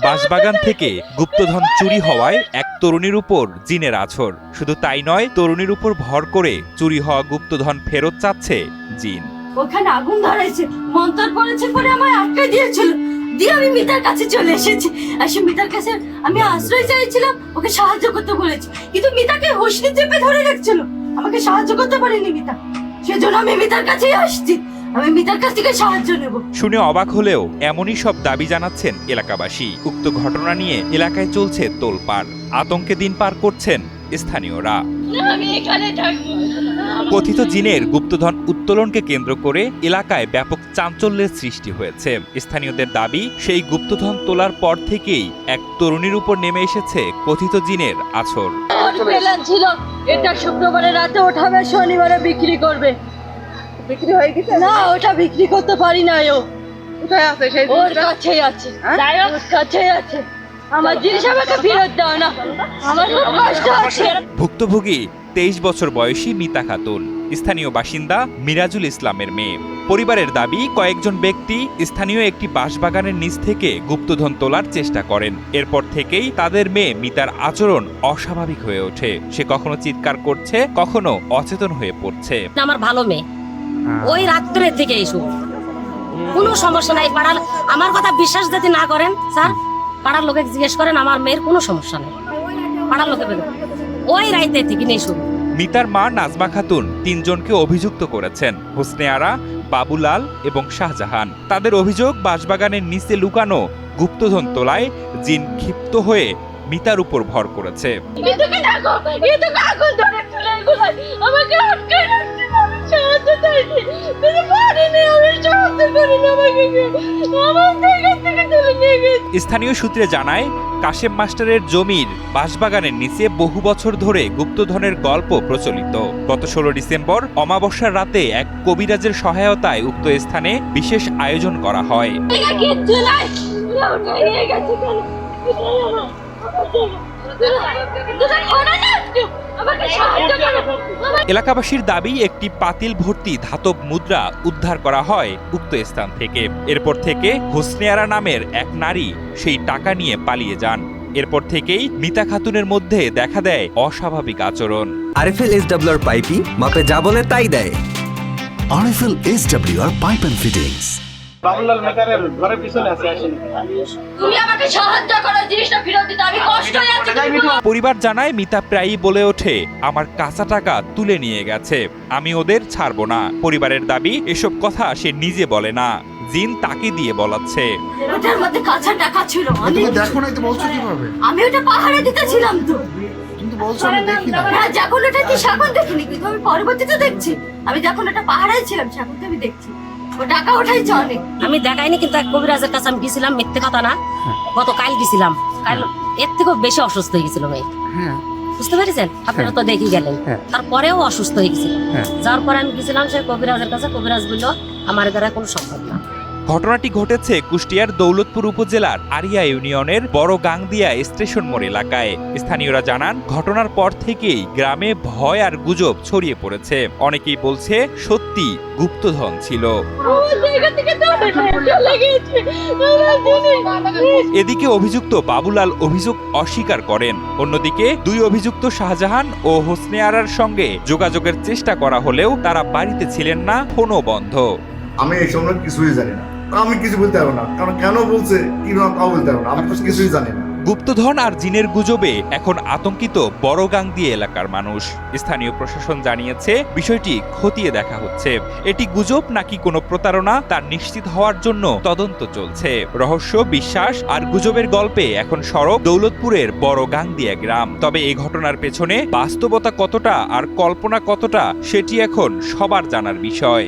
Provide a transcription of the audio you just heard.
বাঁশবাগান থেকে গুপ্তধন চুরি হওয়ায় এক তরুণীর উপর জিনের আছর। শুধু তাই নয়, তরুণীর উপর ভর করে চুরি হওয়া গুপ্তধন ফেরত চাচ্ছে জিন। ওখানে আগুন ধরেছে, মন্তর পড়েছে, পরে আমায় আটকে দিয়েছিল। দিয়ে আমি মিতার কাছে চলে এসেছি। এসে মিতার কাছে আমি আশ্রয় চাইছিলাম, ওকে সাহায্য করতে বলেছি, কিন্তু মিতাকে হোসনি চেপে ধরে রাখছিল। আমাকে সাহায্য করতে পারেনি মিতা, সেজন্য আমি মিতার কাছেই আসছি। আমি মিতার কাছ থেকে সাহায্য নেব। শুনে অবাক হলেও এমনই সব দাবি জানাচ্ছেন এলাকাবাসী। উক্ত ঘটনা নিয়ে এলাকায় চলছে তোলপাড়। আতঙ্কে দিন পার করছেন স্থানীয়রা। কথিত জিনের গুপ্তধন উত্তোলনকে কেন্দ্র করে এলাকায় ব্যাপক চাঞ্চল্যের সৃষ্টি হয়েছে। স্থানীয়দের দাবি, সেই গুপ্তধন তোলার পর থেকেই এক তরুণীর উপর নেমে এসেছে কথিত জিনের আছর। ছিল এটা শুক্রবারের রাতে ওঠাবে, শনিবারে বিক্রি করবে। বিক্রি হয়ে গেছে না, ওটা বিক্রি করতে পারি না। কোথায় আছে সেই ওর কাছেই আছে, ওর কাছেই আছে। আমার জিনিস আমাকে ফেরত দাও না, আমার খুব কষ্ট আছে। ভুক্তভোগী 23 বছর বয়সী মিতা খাতুন, স্থানীয় বাসিন্দা মিরাজুল ইসলামের মেয়ে। পরিবারের দাবি, কয়েকজন ব্যক্তি স্থানীয় একটি বাঁশবাগানের নিচ থেকে গুপ্তধন তোলার চেষ্টা করেন। এরপর থেকেই তাদের মেয়ে মিতার আচরণ অস্বাভাবিক হয়ে ওঠে। সে কখনো চিৎকার করছে, কখনো অচেতন হয়ে পড়ছে। আমার ভালো মেয়ে, ওই রাত্রে থেকে এসো, কোনো সমস্যা নাই। পাড়ার আমার কথা বিশ্বাস যদি না করেন স্যার, পাড়ার লোকে জিজ্ঞেস করেন, আমার মেয়ের কোনো সমস্যা নেই। পাড়ার লোকে বলে ওই রাইতে থেকে নেই শুরু। মিতার মা নাজমা খাতুন 3 জনকে অভিযুক্ত করেছেন, হোসনে আরা, বাবুলাল এবং শাহজাহান। তাদের অভিযোগ, বাঁশবাগানের নিচে লুকানো গুপ্তধন তোলায় জিন ক্ষিপ্ত হয়ে মিতার উপর ভর করেছে। স্থানীয় সূত্রে জানায়, কাশেম মাস্টারের জমির বাঁশবাগানের নিচে বহু বছর ধরে গুপ্তধনের গল্প প্রচলিত। গত 16 ডিসেম্বর অমাবস্যার রাতে এক কবিরাজের সহায়তায় উক্ত স্থানে বিশেষ আয়োজন করা হয়। এলাকাবাসীর দাবি, একটি পাতিল ভর্তি ধাতব মুদ্রা উদ্ধার করা হয় উক্ত স্থান থেকে। এরপর থেকে হোসনে আরা নামের এক নারী সেই টাকা নিয়ে পালিয়ে যান। এরপর থেকেই মিতা খাতুনের মধ্যে দেখা দেয় অস্বাভাবিক আচরণ। আরএফএল এসডব্লিউআর পাইপি মাপে যা বলে তাই দেয়। RFL SWR pipe and fittings. Babulal মেকারের ঘরের পিছনে আছে। তুমি আমাকে সাহায্য করো, জিনিসটা ফেরত দিতে আমি কষ্ট আছি। পরিবার জানায়, মিতা প্রায়ই বলে ওঠে, আমার কাঁচা টাকা তুলে নিয়ে গেছে, আমি ওদের ছাড়বো না। পরিবারের দাবি, এসব কথা সে নিজে বলে না, জিন তাকে দিয়ে বলাচ্ছে। ওটার মধ্যে কাঁচা টাকা ছিল, তুমি দেখো নাই তো বলছো কিভাবে? আমি ওটা পাহাড়ে দিতেছিলাম তো। কিন্তু বলছো আমি দেখি না। হ্যাঁ, যখন ওটা কি এখন দেখিনি, কিন্তু আমি পরবর্তীতে দেখছি। আমি যখন ওটা পাহাড়ে ছিলাম সেখন তো আমি দেখছি ও টাকা ওঠাই চলে। আমি দেখাইনি, কিন্তু এক কবিরাজের কাছে আমি গেছিলাম, মিথ্যে কথা না। গতকাল গেছিলাম, কাল এর থেকেও বেশি অসুস্থ হয়ে গেছিল মেয়ে। বুঝতে পেরেছেন? আপনারা তো দেখে গেলেন। তারপরেও অসুস্থ হয়ে গেছিল। যাওয়ার পরে আমি গেছিলাম সেই কবিরাজের কাছে। কবিরাজ বলল আমার দ্বারা কোনো সম্ভব না। ঘটনাটি ঘটেছে কুষ্টিয়ার দৌলতপুর উপজেলার আরিয়া ইউনিয়নের বড় গাংদিয়া স্টেশন মোড় এলাকায়। স্থানীয়রা জানান, ঘটনার পর থেকেই গ্রামে ভয় আর গুজব ছড়িয়ে পড়েছে। অনেকেই বলছে সত্যি গুপ্তধন ছিল। এদিকে অভিযুক্ত বাবুলাল অভিযোগ অস্বীকার করেন। অন্যদিকে 2 অভিযুক্ত শাহজাহান ও হোসনে আরার সঙ্গে যোগাযোগের চেষ্টা করা হলেও তারা বাড়িতে ছিলেন না, ফোনও বন্ধ। আমি এই সম্বন্ধে কিছুই জানি না, আমি কিছু বলতে পারবো না, কারণ কেন বলছে কি না তাও বলতে পারবো না, আমি তো কিছুই জানি না। গুপ্তধন আর জিনের গুজবে এখন আতঙ্কিত বড়গাংদিয়া এলাকার মানুষ। স্থানীয় প্রশাসন জানিয়েছে, বিষয়টি খতিয়ে দেখা হচ্ছে। এটি গুজব নাকি কোনো প্রতারণা তা নিশ্চিত হওয়ার জন্য তদন্ত চলছে। রহস্য, বিশ্বাস আর গুজবের গল্পে এখন সরব দৌলতপুরের বড়গাংদিয়া গ্রাম। তবে এই ঘটনার পেছনে বাস্তবতা কতটা আর কল্পনা কতটা, সেটি এখন সবার জানার বিষয়।